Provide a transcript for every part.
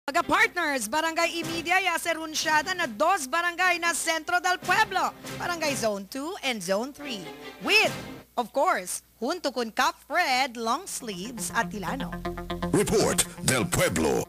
Mga partners, Barangay Imedia ya anunciada na dos barangay na Centro del Pueblo, Barangay Zone 2 and Zone 3. With, of course, junto con Cap Fred, Long Sleeves at Tilano. Report del Pueblo.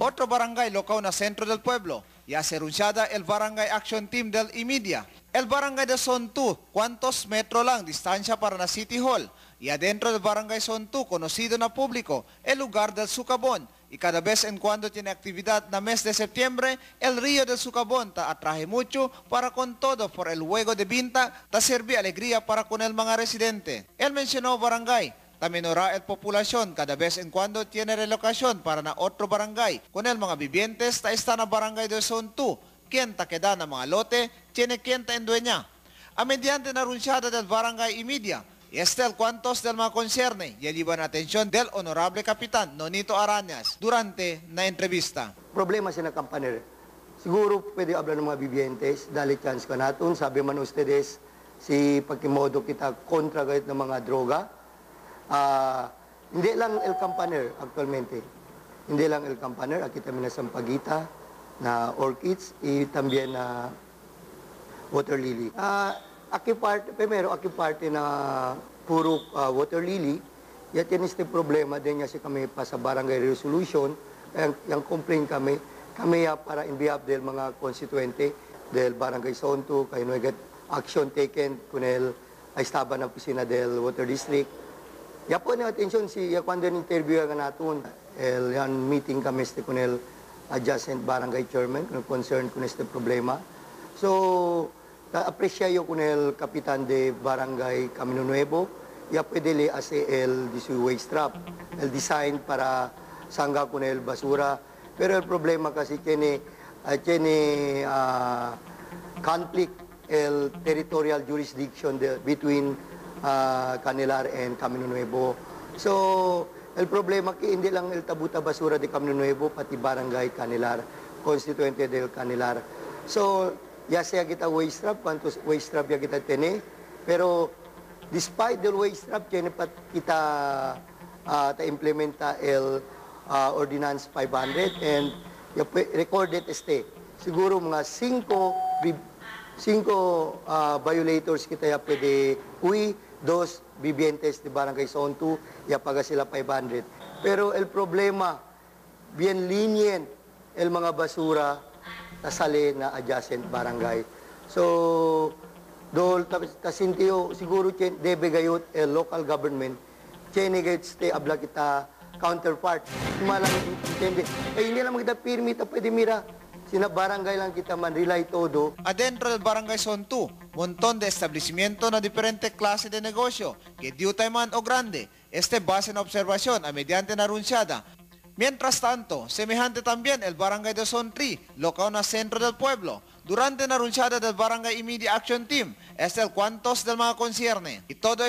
Otro barangay local na Centro del Pueblo, ya se anunciada el Barangay Action Team del Imedia. El barangay de Zone 2, ¿cuántos metros lang distancia para na City Hall? Y adentro del barangay Zone 2, conocido na público, el lugar del Sukabon. Y cada vez en cuando tiene actividad na mes de septiembre, el río del Sukabon ta atrae mucho para con todo por el juego de binta, ta sirve alegría para con el mga residente. Él mencionó barangay, ta menora el población cada vez en cuando tiene relocación para na otro barangay. Con el mga vivientes ta está na barangay de Zone 2, quien ta queda na mga lote, tiene quien ta endueña. A mediante na runsyada del barangay Imedia, y este el cuantos del mga concierne y llevan atención del honorable capitán Nonito Arañas durante na entrevista. Problema sa Campanero. Siguro pwede hablar ng mga vivientes, dali chance ka natin. Sabi man ustedes, si pagkimodo kita kontra gayet ng mga droga. Hindi lang El Campanero actualmente. Hindi lang El Campanero, aquí también na Sampaguita, na Orchids, y también na Water Lily. Aquí parte na puro Water Lily, ya tiene este problema din niya si kami pa sa barangay resolution, yung complaint kami para in behalf del mga constituente del barangay Zone 2, kayo no get action taken kunel ay estaba na opisina del Water District. Ya po na attention ya cuando interview nga naton, yan meeting kami este kunel adjacent barangay chairman kung concern kun este problema. So aprecio con el capitán de Barangay Camino Nuevo, ya puede le hacer el waste trap, el design para sangga con el basura. Pero el problema kasi tiene conflict el territorial jurisdiction between Canilar and Camino Nuevo. So, el problema que hindi lang el tabuta basura de Camino Nuevo, pati Barangay Canilar, constituente del Canilar. So, ya sea kita waste trap, cuántos waste trap ya kita tiene, pero despite the waste trap, tiene pa kita implementa el Ordinance 500 and ya recorded siguro mga 5 violators kita ya pwede dos vivientes de Barangay Zone 2, ya paga sila 500. Pero el problema, bien lenient el mga basura tasali na adjacent barangay. So, dol tasintiyo siguro debe gayot el local government tiene gayot abla kita counterpart. Malang intende. Hindi lang kita permita pwede mira sina barangay lang kita man rely todo. Adentro del barangay Zone 2, montón de establecimiento na diferente klase de negocio, que diutay man o grande, base na observación a mediante na runsyada. Mientras tanto, semejante también el barangay de Zone 3, local na Centro del Pueblo. Durante la anunciada del Barangay Imedia Action Team, el cuantos del mga concierne. Y todo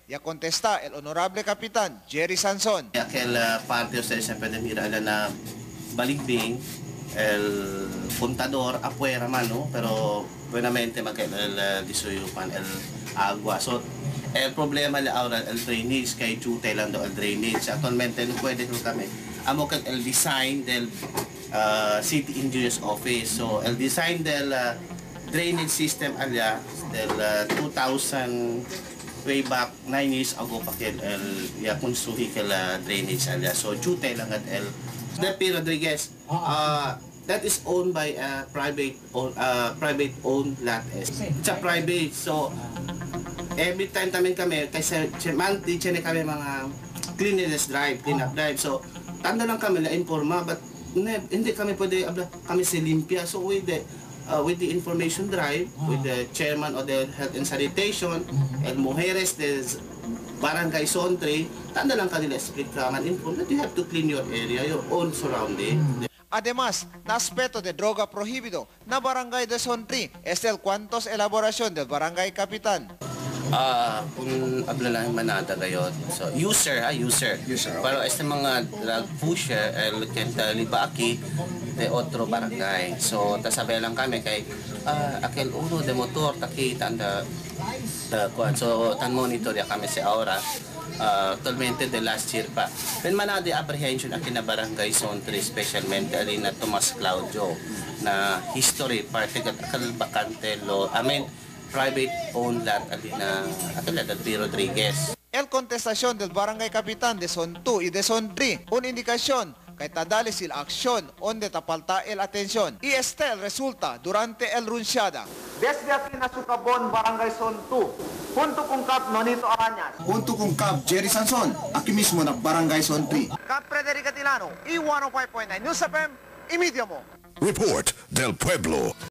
ya contesta el honorable capitán Jerry Sanson. Aquel parte ustedes siempre de mirar na baligbing, el puntador afuera mano, pero buenamente el disuyupan, el agua. So, el problema la ahora el drainage, kay chute lang do el drainage. Actualmente no pwede kami. Amo el design del City Engineer's Office. So, el design del drainage system allá del 2000 way back 9 years ago pa el ya konstruhi el drainage allá. So, chute lang at el Depi Rodriguez. That is owned by a private owned lot. It's a private. So, every time kami kasi monthly kami mga cleanliness drive, clean-up drive. So, tanda lang kami na informa, but hindi kami pwede, kami si Limpia. So with the information drive, with the chairman of the health and sanitation, and mujeres de Barangay Zone 3, tanda lang kanila explicaman, inform that you have to clean your area, your own surrounding. Además, na aspecto de droga prohibido na Barangay de Zone 3, el cuantos elaboración del Barangay Capitán. Kung abla lang manada gayon. So, user. Pero mga drug pusher, el kenta libaki de otro barangay. So, tasabi lang kami kay aquel uno de motor, taki, tanda, so, tan monitor ya kami si Aura. Actualmente the last year pa. Then mana the apprehension akin na barangay zone 3 specialmente alin na Tomas Claudio na history particular bakante law. I mean private owned lot alin na akala del P. Rodriguez. El contestación del barangay capitán de Zone 2 y de Zone 3, una indicación que tadali sil acción onde tapalta el atención. Y este el resulta durante el runchada. Desde aquí na Sukabon, barangay Zone 2, junto con Cap Nonito Arañas. Junto con Cap Jerry Sanson, aquí mismo na Barangay Zone 3. Cap Frederica Tilano, E105.9 News FM, imedia mo. Report del Pueblo.